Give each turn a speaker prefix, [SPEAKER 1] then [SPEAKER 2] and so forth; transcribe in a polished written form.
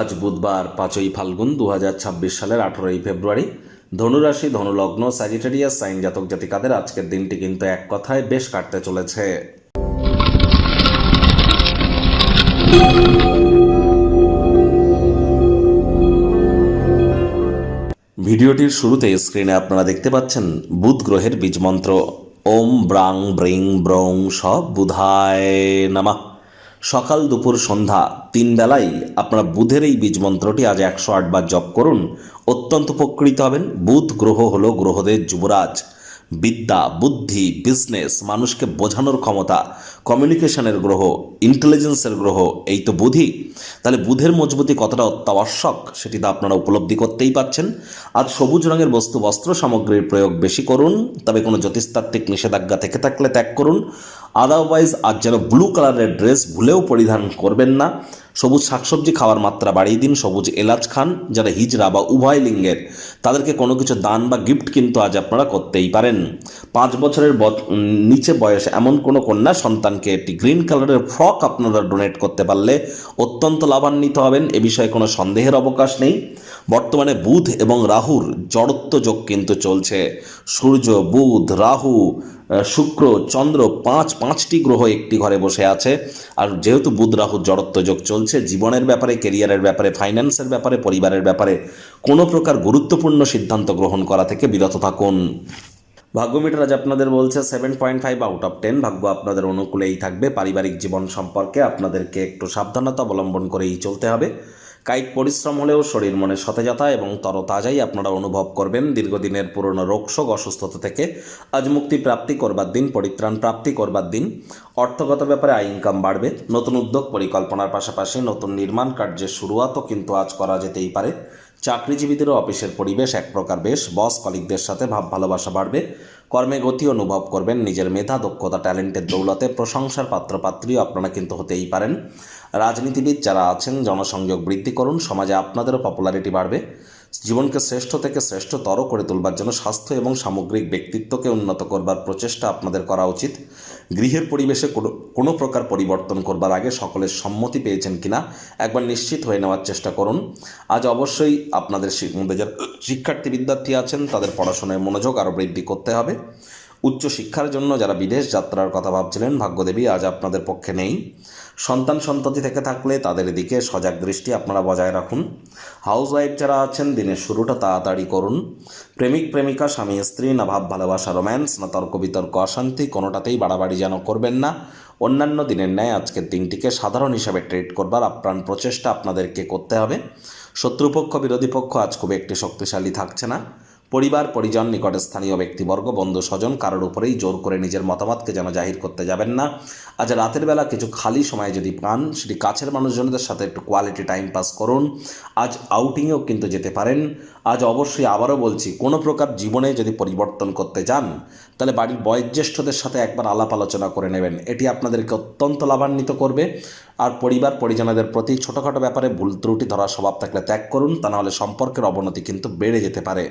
[SPEAKER 1] আজ বুধবার 5ই ফাল্গুন 2026 সালের 18ই ফেব্রুয়ারি। ধনুরাশি, ধনুলগ্ন, স্যাজিটেরিয়াস সাইন জাতক জাতিকাদের আজকের দিনটি কিন্তু এক কথায় বেশ কাটতে চলেছে। ভিডিওটির শুরুতে স্ক্রিনে আপনারা দেখতে পাচ্ছেন বুধ গ্রহের বীজমন্ত্র ওম ব্রাং ব্রিং ব্রং স বুধায় নমঃ। সকাল দুপুর সন্ধ্যা 3 বেলায় আপনারা বুধের এই বীজ মন্ত্রটি আজ 108 বার জপ করুন, অত্যন্ত উপকৃত হবেন। বুধ গ্রহ হলো গ্রহদের যুবরাজ। বিদ্যা, বুদ্ধি, বিজনেস, মানুষকে বোঝানোর ক্ষমতা, কমিউনিকেশনের গ্রহ, ইন্টেলিজেন্সের গ্রহ, এই তো বুধই। তাহলে বুধের মজবুতি কতটা অত্যাবশ্যক সেটি তো আপনারা উপলব্ধি করতেই পারছেন। আজ সবুজ রঙের বস্তু বস্ত্র সামগ্রীর প্রয়োগ বেশি করুন, তবে কোনো জ্যোতিষতাত্ত্বিক নিষেধাজ্ঞা থেকে থাকলে ত্যাগ করুন। আদারওয়াইজ আজ যেন ব্লু কালারের ড্রেস ভুলেও পরিধান করবেন না। সবুজ শাকসবজি খাওয়ার মাত্রা বাড়িয়ে দিন। সবুজ এলাচ খান। যারা হিজড়া বা উভয় লিঙ্গের, তাদেরকে কোনো কিছু দান বা গিফট কিন্তু আজ আপনারা করতেই পারেন। 5 বছরের নিচে বয়স এমন কোনো কন্যা সন্তানকে একটি গ্রিন কালারের ফ্রক আপনারা ডোনেট করতে পারলে অত্যন্ত লাভান্বিত হবেন, এ বিষয়ে কোনো সন্দেহের অবকাশ নেই। বর্তমানে বুধ এবং রাহুর জড়ত্ব যোগ কিন্তু চলছে। সূর্য, বুধ, রাহু, শুক্র, চন্দ্র, পাঁচটি গ্রহ একটি ঘরে বসে আছে। আর যেহেতু বুধ রাহুর জড়ত্ব যোগ চলছে, জীবনের ব্যাপারে, কেরিয়ারের ব্যাপারে, ফাইন্যান্সের ব্যাপারে, পরিবারের ব্যাপারে কোনো প্রকার গুরুত্বপূর্ণ সিদ্ধান্ত গ্রহণ করা থেকে বিরত থাকুন। ভাগ্যমিটার আজ আপনাদের বলছে 7.5 আউট অফ 10। ভাগ্য আপনাদের অনুকূলেই থাকবে। পারিবারিক জীবন সম্পর্কে আপনাদেরকে একটু সাবধানতা অবলম্বন করেই চলতে হবে। কায়িক পরিশ্রম হলেও শরীর মনে সতেজতা এবং তরতাজাই আপনারা অনুভব করবেন। দীর্ঘদিনের পুরনো রোগশোক, অসুস্থতা থেকে আজ মুক্তি প্রাপ্তি করবার দিন, পরিত্রাণ প্রাপ্তি করবার দিন। অর্থগত ব্যাপারে আয় ইনকাম বাড়বে। নতুন উদ্যোগ পরিকল্পনার পাশাপাশি নতুন নির্মাণ কার্যের শুরুয়াতও কিন্তু আজ করা যেতেই পারে। চাকরিজীবীদেরও অফিসের পরিবেশ এক প্রকার বেশ। বস কলিগদের সাথে ভাব ভালোবাসা বাড়বে। কর্মে গতি অনুভব করবেন। নিজের মেধা, দক্ষতা, ট্যালেন্টের দৌলতে প্রশংসার পাত্রপাত্রীও আপনারা কিন্তু হতেই পারেন। রাজনীতিবিদ যারা আছেন, জনসংযোগ বৃদ্ধি করুন। সমাজে আপনাদেরও পপুলারিটি বাড়বে। জীবনকে শ্রেষ্ঠ থেকে শ্রেষ্ঠতর করে তুলবার জন্য স্বাস্থ্য এবং সামগ্রিক ব্যক্তিত্বকে উন্নত করবার প্রচেষ্টা আপনাদের করা উচিত। গৃহের পরিবেশে কোনো প্রকার পরিবর্তন করবার আগে সকলের সম্মতি পেয়েছেন কিনা একবার নিশ্চিত হয়ে নেওয়ার চেষ্টা করুন। আজ অবশ্যই আপনাদের যারা শিক্ষার্থী বিদ্যার্থী আছেন তাদের পড়াশোনায় মনোযোগ আরও বৃদ্ধি করতে হবে। উচ্চশিক্ষার জন্য যারা বিদেশ যাত্রার কথা ভাবছিলেন, ভাগ্যদেবী আজ আপনাদের পক্ষে নেই। সন্তান সন্ততি থেকে থাকলে তাদের দিকে সজাগ দৃষ্টি আপনারা বজায় রাখুন। হাউসওয়াইফ যারা আছেন, দিনের শুরুটা তাড়াতাড়ি করুন। প্রেমিক প্রেমিকা, স্বামী স্ত্রী, না ভাব ভালোবাসা, রোম্যান্স, না তর্ক বিতর্ক, অশান্তি, কোনোটাতেই বাড়াবাড়ি যেন করবেন না। অন্যান্য দিনের ন্যায় আজকের দিনটিকে সাধারণ হিসাবে ট্রিট করবার আপ্রাণ প্রচেষ্টা আপনাদেরকে করতে হবে। শত্রুপক্ষ, বিরোধী পক্ষ আজ খুব একটি শক্তিশালী থাকছে না। পরিবার, পরিজন, নিকটে স্থানীয় ব্যক্তিবর্গ, বন্ধু স্বজন কারোর উপরেই জোর করে নিজের মতামতকে যেন জাহির করতে যাবেন না। আজ রাতের বেলা কিছু খালি সময় যদি পান, সেটি কাছের মানুষজনদের সাথে একটু কোয়ালিটি টাইম পাস করুন। আজ আউটিংয়েও কিন্তু যেতে পারেন। আজ অবশ্যই আবারও বলছি, কোনো প্রকার জীবনে যদি পরিবর্তন করতে যান, তাহলে বাড়ির বয়োজ্যেষ্ঠদের সাথে একবার আলাপ আলোচনা করে নেবেন। এটি আপনাদেরকে অত্যন্ত লাভান্বিত করবে। আর পরিবার পরিজনদের প্রতি ছোটোখাটো ব্যাপারে ভুল ত্রুটি ধরার স্বভাব থাকলে ত্যাগ করুন, তা নাহলে সম্পর্কের অবনতি কিন্তু বেড়ে যেতে পারে।